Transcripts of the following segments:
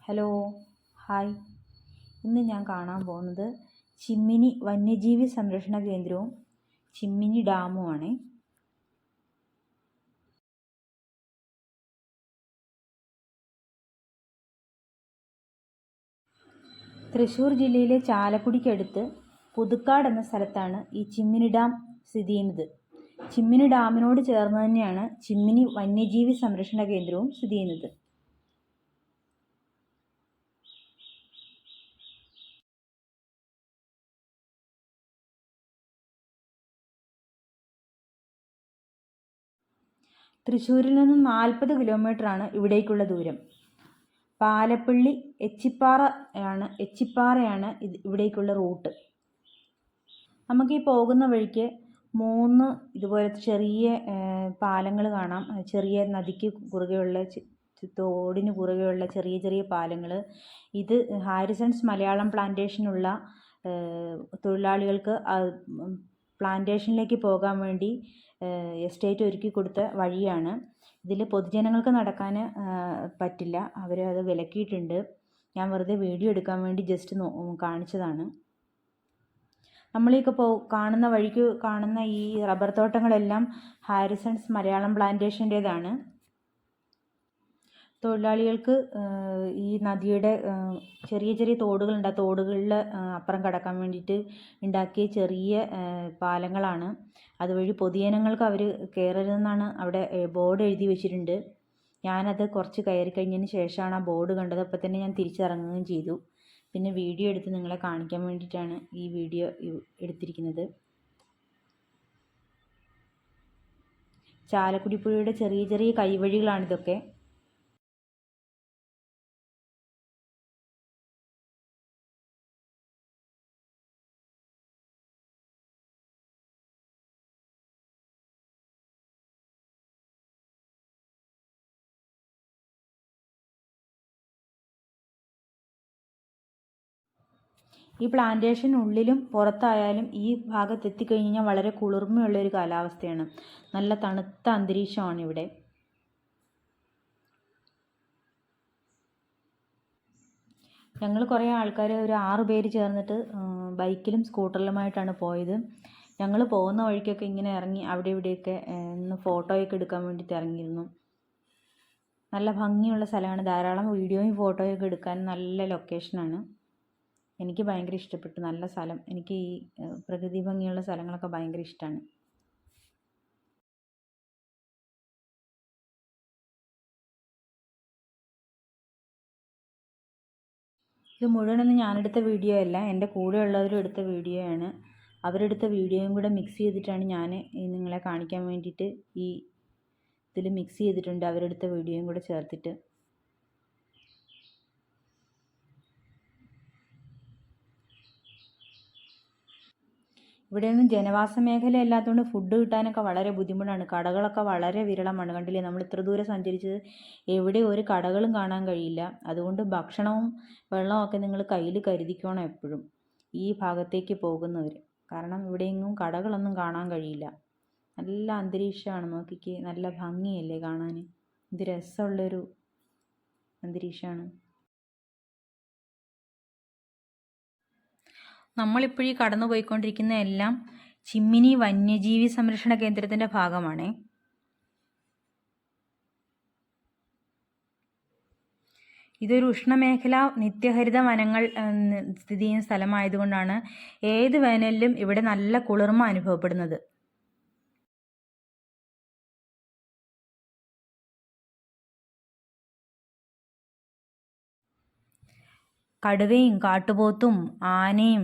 Hello, hi. ഇന്ന് ഞാൻ കാണാൻ പോകുന്നത് ചിമ്മിനി വന്യജീവി സംരക്ഷണ കേന്ദ്രവും ചിമ്മിനി ഡാമുമാണ്. തൃശ്ശൂർ ജില്ലയിലെ ചാലക്കുടിക്കടുത്ത് പുതുക്കാട് എന്ന സ്ഥലത്താണ് ഈ ചിമ്മിനി ഡാം സ്ഥിതി ചെയ്യുന്നത്. ചിമ്മിനി ഡാമിനോട് ചേർന്ന് തന്നെയാണ് ചിമ്മിനി വന്യജീവി സംരക്ഷണ കേന്ദ്രവും സ്ഥിതി ചെയ്യുന്നത്. തൃശ്ശൂരിൽ നിന്നും 40 കിലോമീറ്ററാണ് ഇവിടേക്കുള്ള ദൂരം. പാലപ്പള്ളി എച്ചിപ്പാറയാണ് ഇവിടേക്കുള്ള റൂട്ട്. നമുക്ക് ഈ പോകുന്ന വഴിക്ക് 3 ഇതുപോലത്തെ ചെറിയ പാലങ്ങൾ കാണാം. ചെറിയ നദിക്ക് കുറുകെയുള്ള തോടിന് കുറുകെയുള്ള ചെറിയ ചെറിയ പാലങ്ങൾ. ഇത് ഹാരിസൺസ് മലയാളം പ്ലാന്റേഷനുള്ള തൊഴിലാളികൾക്ക് പ്ലാന്റേഷനിലേക്ക് പോകാൻ വേണ്ടി എസ്റ്റേറ്റ് ഒരുക്കി കൊടുത്ത വഴിയാണ്. ഇതിൽ പൊതുജനങ്ങൾക്ക് നടക്കാൻ പറ്റില്ല, അവരത് വിലക്കിയിട്ടുണ്ട്. ഞാൻ വെറുതെ വീഡിയോ എടുക്കാൻ വേണ്ടി ജസ്റ്റ് കാണിച്ചതാണ്. നമ്മളീക്കെ കാണുന്ന വഴിക്ക് കാണുന്ന ഈ റബ്ബർ തോട്ടങ്ങളെല്ലാം ഹാരിസൺസ് മലയാളം പ്ലാന്റേഷൻ്റേതാണ്. തൊഴിലാളികൾക്ക് ഈ നദിയുടെ ചെറിയ ചെറിയ തോടുകളുണ്ട്. ആ തോടുകളിൽ അപ്പുറം കടക്കാൻ വേണ്ടിയിട്ട് ഉണ്ടാക്കിയ ചെറിയ പാലങ്ങളാണ്. അതുവഴി പൊതുജനങ്ങൾക്ക് അവർ കയറരുതെന്നാണ് അവിടെ ബോർഡ് എഴുതി വെച്ചിട്ടുണ്ട്. ഞാനത് കുറച്ച് കയറി കഴിഞ്ഞതിന് ശേഷമാണ് ആ ബോർഡ് കണ്ടത്. അപ്പോൾ തന്നെ ഞാൻ തിരിച്ചിറങ്ങുകയും ചെയ്തു. പിന്നെ വീഡിയോ എടുത്ത് നിങ്ങളെ കാണിക്കാൻ വേണ്ടിയിട്ടാണ് ഈ വീഡിയോ എടുത്തിരിക്കുന്നത്. ചാലക്കുടി പുഴയുടെ ചെറിയ ചെറിയ കൈവഴികളാണിതൊക്കെ. ഈ പ്ലാന്റേഷനുള്ളിലും പുറത്തായാലും ഈ ഭാഗത്ത് എത്തിക്കഴിഞ്ഞാൽ വളരെ കുളിർമയുള്ളൊരു കാലാവസ്ഥയാണ്. നല്ല തണുത്ത അന്തരീക്ഷമാണ് ഇവിടെ. ഞങ്ങൾ കുറേ ആൾക്കാർ ഒരു 6 പേര് ചേർന്നിട്ട് ബൈക്കിലും സ്കൂട്ടറിലുമായിട്ടാണ് പോയത്. ഞങ്ങൾ പോകുന്ന വഴിക്കൊക്കെ ഇങ്ങനെ ഇറങ്ങി അവിടെ ഇവിടെയൊക്കെ ഒന്ന് ഫോട്ടോയൊക്കെ എടുക്കാൻ വേണ്ടിയിട്ട് ഇറങ്ങിയിരുന്നു. നല്ല ഭംഗിയുള്ള സ്ഥലമാണ്. ധാരാളം വീഡിയോയും ഫോട്ടോയൊക്കെ എടുക്കാൻ നല്ല ലൊക്കേഷനാണ്. എനിക്ക് ഭയങ്കര ഇഷ്ടപ്പെട്ടു. നല്ല സ്ഥലം. എനിക്ക് ഈ പ്രകൃതി ഭംഗിയുള്ള സ്ഥലങ്ങളൊക്കെ ഭയങ്കര ഇഷ്ടമാണ്. ഇത് മുഴുവനൊന്നും ഞാനെടുത്ത വീഡിയോ അല്ല, എൻ്റെ കൂടെയുള്ളവരും എടുത്ത വീഡിയോ ആണ്. അവരെടുത്ത വീഡിയോയും കൂടെ മിക്സ് ചെയ്തിട്ടാണ് ഞാൻ നിങ്ങളെ കാണിക്കാൻ വേണ്ടിയിട്ട് ഈ ഇതിൽ മിക്സ് ചെയ്തിട്ടുണ്ട്. അവരെടുത്ത വീഡിയോയും കൂടെ ചേർത്തിട്ട്. ഇവിടെയൊന്നും ജനവാസ മേഖല അല്ലാത്തതുകൊണ്ട് ഫുഡ് കിട്ടാനൊക്കെ വളരെ ബുദ്ധിമുട്ടാണ്. കടകളൊക്കെ വളരെ വിരളമാണ്. കണ്ടില്ലേ, നമ്മൾ ഇത്ര ദൂരം സഞ്ചരിച്ചത് എവിടെ ഒരു കടകളും കാണാൻ കഴിയില്ല. അതുകൊണ്ട് ഭക്ഷണവും വെള്ളവും ഒക്കെ നിങ്ങൾ കയ്യിൽ കരുതിക്കണം എപ്പോഴും ഈ ഭാഗത്തേക്ക് പോകുന്നവർ. കാരണം ഇവിടെയെങ്ങും കടകളൊന്നും കാണാൻ കഴിയില്ല. നല്ല അന്തരീക്ഷമാണ്. നോക്കിക്ക്, നല്ല ഭംഗിയല്ലേ കാണാൻ. ഇത് രസമുള്ളൊരു അന്തരീക്ഷമാണ്. നമ്മളിപ്പോഴീ കടന്നു പോയിക്കൊണ്ടിരിക്കുന്ന എല്ലാം ചിമ്മിനി വന്യജീവി സംരക്ഷണ കേന്ദ്രത്തിൻ്റെ ഭാഗമാണ്. ഇതൊരു ഉഷ്ണമേഖല നിത്യഹരിത വനങ്ങൾ സ്ഥിതി ചെയ്യുന്ന സ്ഥലമായതുകൊണ്ടാണ് ഏത് വേനലിലും ഇവിടെ നല്ല കുളിർമ അനുഭവപ്പെടുന്നത്. കടുവയും കാട്ടുപോത്തും ആനയും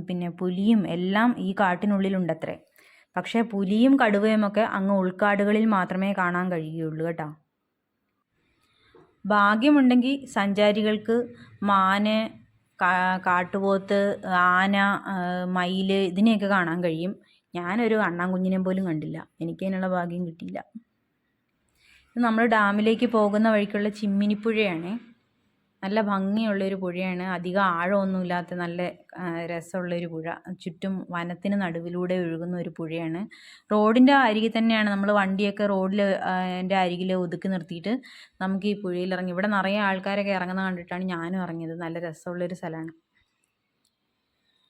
പിന്നെ പുലിയും എല്ലാം ഈ കാട്ടിനുള്ളിലുണ്ടത്രേ. പക്ഷേ പുലിയും കടുവയുമൊക്കെ അങ്ങ് ഉൾക്കാടുകളിൽ മാത്രമേ കാണാൻ കഴിയുകയുള്ളൂ കേട്ടോ. ഭാഗ്യമുണ്ടെങ്കിൽ സഞ്ചാരികൾക്ക് മാന്, കാട്ടുപോത്ത്, ആന, മയിൽ ഇതിനെയൊക്കെ കാണാൻ കഴിയും. ഞാനൊരു അണ്ണാൻകുഞ്ഞിനെ പോലും കണ്ടില്ല. എനിക്കതിനുള്ള ഭാഗ്യം കിട്ടിയില്ല. ഇത് നമ്മൾ ഡാമിലേക്ക് പോകുന്ന വഴിക്കുള്ള ചിമ്മിനിപ്പുഴയാണ്. നല്ല ഭംഗിയുള്ളൊരു പുഴയാണ്. അധികം ആഴമൊന്നുമില്ലാത്ത നല്ല രസമുള്ളൊരു പുഴ. ചുറ്റും വനത്തിന് നടുവിലൂടെ ഒഴുകുന്ന ഒരു പുഴയാണ്. റോഡിൻ്റെ അരികിൽ തന്നെയാണ്. നമ്മൾ വണ്ടിയൊക്കെ റോഡിൽ ൻ്റെ അരികിൽ ഒതുക്കി നിർത്തിയിട്ട് നമുക്ക് ഈ പുഴയിൽ ഇറങ്ങി. ഇവിടെ നിറയെ ആൾക്കാരൊക്കെ ഇറങ്ങുന്നത് കണ്ടിട്ടാണ് ഞാനും ഇറങ്ങിയത്. നല്ല രസമുള്ളൊരു സ്ഥലമാണ്.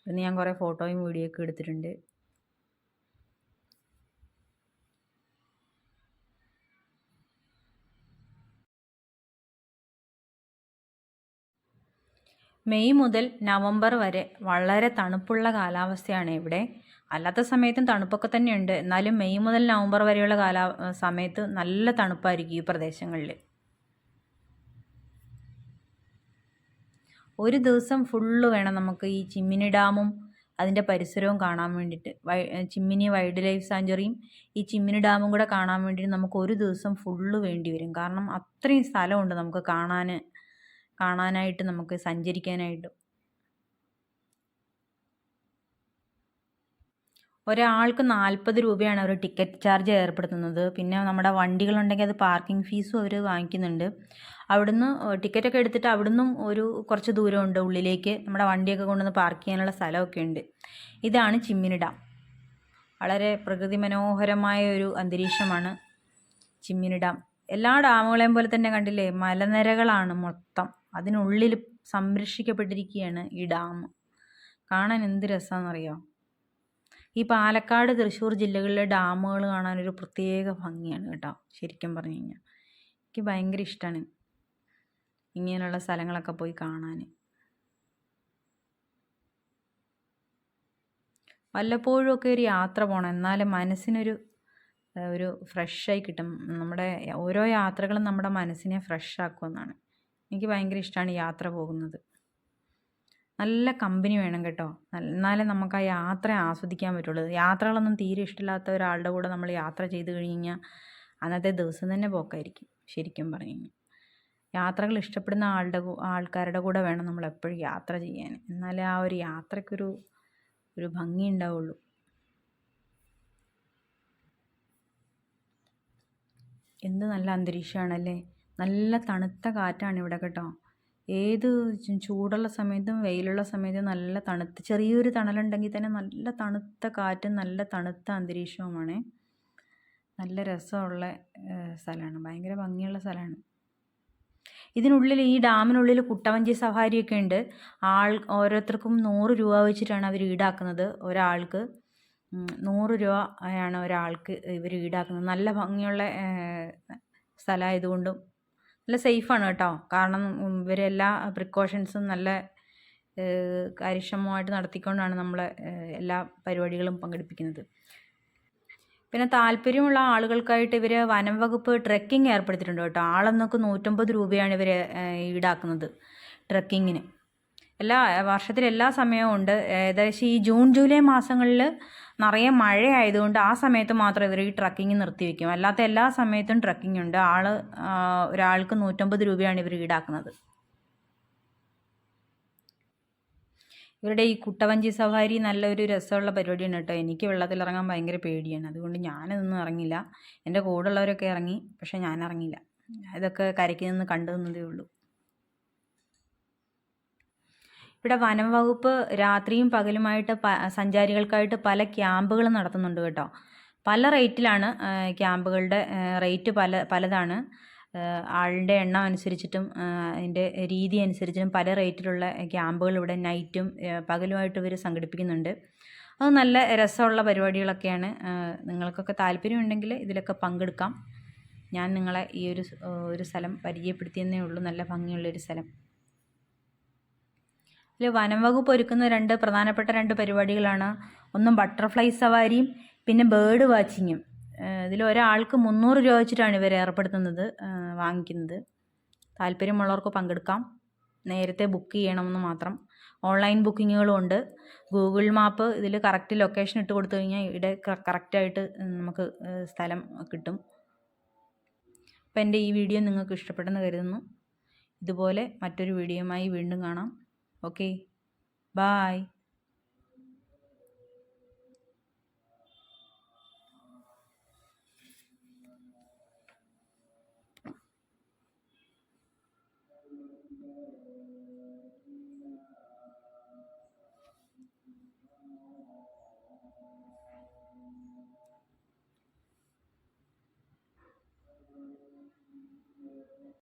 പിന്നെ ഞാൻ കുറേ ഫോട്ടോയും വീഡിയോ ഒക്കെ എടുത്തിട്ടുണ്ട്. മെയ് മുതൽ നവംബർ വരെ വളരെ തണുപ്പുള്ള കാലാവസ്ഥയാണ് ഇവിടെ. അല്ലാത്ത സമയത്തും തണുപ്പൊക്കെ തന്നെയുണ്ട്. എന്നാലും മെയ് മുതൽ നവംബർ വരെയുള്ള സമയത്ത് നല്ല തണുപ്പായിരിക്കും ഈ പ്രദേശങ്ങളിൽ. ഒരു ദിവസം ഫുള്ള് വേണം നമുക്ക് ഈ ചിമ്മിനി ഡാമും അതിൻ്റെ പരിസരവും കാണാൻ വേണ്ടിയിട്ട്. ചിമ്മിനി വൈൽഡ് ലൈഫ് സാഞ്ചുറിയും ഈ ചിമ്മിനി ഡാമും കൂടെ കാണാൻ വേണ്ടിയിട്ട് നമുക്ക് ഒരു ദിവസം ഫുള്ള് വേണ്ടി വരും. കാരണം അത്രയും സ്ഥലമുണ്ട് നമുക്ക് കാണാനായിട്ട്, നമുക്ക് സഞ്ചരിക്കാനായിട്ട്. ഒരാൾക്ക് 40 രൂപയാണ് അവർ ടിക്കറ്റ് ചാർജ് ഏർപ്പെടുത്തുന്നത്. പിന്നെ നമ്മുടെ വണ്ടികളുണ്ടെങ്കിൽ അത് പാർക്കിംഗ് ഫീസും അവർ വാങ്ങിക്കുന്നുണ്ട്. അവിടുന്ന് ടിക്കറ്റൊക്കെ എടുത്തിട്ട് അവിടുന്നും കുറച്ച് ദൂരമുണ്ട് ഉള്ളിലേക്ക്. നമ്മുടെ വണ്ടിയൊക്കെ കൊണ്ടുവന്ന് പാർക്ക് ചെയ്യാനുള്ള സ്ഥലമൊക്കെ ഉണ്ട്. ഇതാണ് ചിമ്മിനി ഡാം. വളരെ പ്രകൃതി മനോഹരമായ ഒരു അന്തരീക്ഷമാണ് ചിമ്മിനി ഡാം. എല്ലാ ഡാമുകളെയും പോലെ തന്നെ കണ്ടില്ലേ, മലനിരകളാണ് മൊത്തം. അതിനുള്ളിൽ സംരക്ഷിക്കപ്പെട്ടിരിക്കുകയാണ് ഈ ഡാം. കാണാൻ എന്ത് രസമാണെന്നറിയോ. ഈ പാലക്കാട്, തൃശ്ശൂർ ജില്ലകളിലെ ഡാമുകൾ കാണാനൊരു പ്രത്യേക ഭംഗിയാണ് കേട്ടോ. ശരിക്കും പറഞ്ഞു കഴിഞ്ഞാൽ എനിക്ക് ഭയങ്കര ഇഷ്ടമാണ് ഇങ്ങനെയുള്ള സ്ഥലങ്ങളൊക്കെ പോയി കാണാൻ. വല്ലപ്പോഴും ഒക്കെ ഒരു യാത്ര പോകണം, എന്നാലും മനസ്സിനൊരു ഫ്രഷായി കിട്ടും. നമ്മുടെ ഓരോ യാത്രകളും നമ്മുടെ മനസ്സിനെ ഫ്രഷ് ആക്കുമെന്നാണ്. എനിക്ക് ഭയങ്കര ഇഷ്ടമാണ് യാത്ര പോകുന്നത്. നല്ല കമ്പനി വേണം കേട്ടോ, എന്നാലേ നമുക്ക് ആ യാത്ര ആസ്വദിക്കാൻ പറ്റുള്ളൂ. യാത്രകളൊന്നും തീരെ ഇഷ്ടമില്ലാത്ത ഒരാളുടെ കൂടെ നമ്മൾ യാത്ര ചെയ്ത് കഴിഞ്ഞ് കഴിഞ്ഞാൽ അന്നത്തെ ദിവസം തന്നെ പോക്കായിരിക്കും. ശരിക്കും പറഞ്ഞു കഴിഞ്ഞാൽ യാത്രകൾ ഇഷ്ടപ്പെടുന്ന ആൾക്കാരുടെ കൂടെ വേണം നമ്മൾ എപ്പോഴും യാത്ര ചെയ്യാൻ. എന്നാലേ ആ ഒരു യാത്രയ്ക്കൊരു ഭംഗി ഉണ്ടാവുള്ളൂ. എന്ത് നല്ല അന്തരീക്ഷമാണല്ലേ. നല്ല തണുത്ത കാറ്റാണ് ഇവിടെ കേട്ടോ. ഏത് ചൂടുള്ള സമയത്തും വെയിലുള്ള സമയത്തും നല്ല ചെറിയൊരു തണലുണ്ടെങ്കിൽ തന്നെ നല്ല തണുത്ത കാറ്റും നല്ല തണുത്ത അന്തരീക്ഷവുമാണ്. നല്ല രസമുള്ള സ്ഥലമാണ്, ഭയങ്കര ഭംഗിയുള്ള സ്ഥലമാണ്. ഇതിനുള്ളിൽ, ഈ ഡാമിനുള്ളിൽ കുട്ടവഞ്ചി സഫാരിയൊക്കെ ഉണ്ട്. ഓരോരുത്തർക്കും 100 രൂപ വെച്ചിട്ടാണ് അവർ ഈടാക്കുന്നത്. ഒരാൾക്ക് 100 രൂപയാണ് ഒരാൾക്ക് ഇവർ ഈടാക്കുന്നത്. നല്ല ഭംഗിയുള്ള സ്ഥലമായതുകൊണ്ടും നല്ല സേഫാണ് കേട്ടോ. കാരണം ഇവരെല്ലാ പ്രിക്കോഷൻസും നല്ല കാര്യക്ഷമമായിട്ട് നടത്തിക്കൊണ്ടാണ് നമ്മളെ എല്ലാ പരിപാടികളും പങ്കെടുപ്പിക്കുന്നത്. പിന്നെ താല്പര്യമുള്ള ആളുകൾക്കായിട്ട് ഇവർ വനം വകുപ്പ് ട്രെക്കിംഗ് ഏർപ്പെടുത്തിയിട്ടുണ്ട് കേട്ടോ. ആളൊന്നൊക്കെ 150 രൂപയാണ് ഇവർ ഈടാക്കുന്നത് ട്രെക്കിങ്ങിന്. വർഷത്തിൽ എല്ലാ സമയവും ഉണ്ട്. ഏകദേശം ഈ ജൂൺ ജൂലൈ മാസങ്ങളിൽ നിറയെ മഴയായതുകൊണ്ട് ആ സമയത്ത് മാത്രം ഇവർ ഈ ട്രക്കിങ് നിർത്തിവെക്കും. അല്ലാത്ത എല്ലാ സമയത്തും ട്രക്കിംഗ് ഉണ്ട്. ഒരാൾക്ക് 150 രൂപയാണ് ഇവർ ഈടാക്കുന്നത്. ഇവരുടെ ഈ കുട്ടവഞ്ചി സവാരി നല്ലൊരു രസമുള്ള പരിപാടിയാണ് കേട്ടോ. എനിക്ക് വെള്ളത്തിലിറങ്ങാൻ ഭയങ്കര പേടിയാണ്, അതുകൊണ്ട് ഞാനതൊന്നും ഇറങ്ങില്ല. എൻ്റെ കൂടെയുള്ളവരൊക്കെ ഇറങ്ങി, പക്ഷെ ഞാൻ ഇറങ്ങില്ല. ഇതൊക്കെ കരയ്ക്ക് നിന്ന് കണ്ടു നിന്നതേ ഉള്ളൂ. ഇവിടെ വനം വകുപ്പ് രാത്രിയും പകലുമായിട്ട് സഞ്ചാരികൾക്കായിട്ട് പല ക്യാമ്പുകളും നടത്തുന്നുണ്ട് കേട്ടോ. പല റേറ്റിലാണ് ക്യാമ്പുകളുടെ റേറ്റ് പലതാണ്. ആളുടെ എണ്ണം അനുസരിച്ചിട്ടും അതിൻ്റെ രീതി അനുസരിച്ചിട്ടും പല റേറ്റിലുള്ള ക്യാമ്പുകൾ ഇവിടെ നൈറ്റും പകലുമായിട്ട് ഇവർ സംഘടിപ്പിക്കുന്നുണ്ട്. അത് നല്ല രസമുള്ള പരിപാടികളൊക്കെയാണ്. നിങ്ങൾക്കൊക്കെ താല്പര്യമുണ്ടെങ്കിൽ ഇതിലൊക്കെ പങ്കെടുക്കാം. ഞാൻ നിങ്ങളെ ഈ ഒരു സ്ഥലം പരിചയപ്പെടുത്തിയെന്നേ ഉള്ളൂ. നല്ല ഭംഗിയുള്ളൊരു സ്ഥലം. ഇതിൽ വനം വകുപ്പ് ഒരുക്കുന്ന പ്രധാനപ്പെട്ട 2 പരിപാടികളാണ്. ഒന്ന് ബട്ടർഫ്ലൈ സവാരിയും പിന്നെ ബേർഡ് വാച്ചിങ്ങും. ഇതിൽ ഒരാൾക്ക് 300 രൂപ വെച്ചിട്ടാണ് ഇവർ വാങ്ങിക്കുന്നത്. താല്പര്യമുള്ളവർക്ക് പങ്കെടുക്കാം. നേരത്തെ ബുക്ക് ചെയ്യണമെന്ന് മാത്രം. ഓൺലൈൻ ബുക്കിങ്ങുകളും ഉണ്ട്. ഗൂഗിൾ മാപ്പ് ഇതിൽ കറക്റ്റ് ലൊക്കേഷൻ ഇട്ട് കൊടുത്തു കഴിഞ്ഞാൽ ഇവിടെ കറക്റ്റായിട്ട് നമുക്ക് സ്ഥലം കിട്ടും. അപ്പോൾ എൻ്റെ ഈ വീഡിയോ നിങ്ങൾക്ക് ഇഷ്ടപ്പെട്ടെന്ന് കരുതുന്നു. ഇതുപോലെ മറ്റൊരു വീഡിയോയുമായി വീണ്ടും കാണാം. Okay, bye.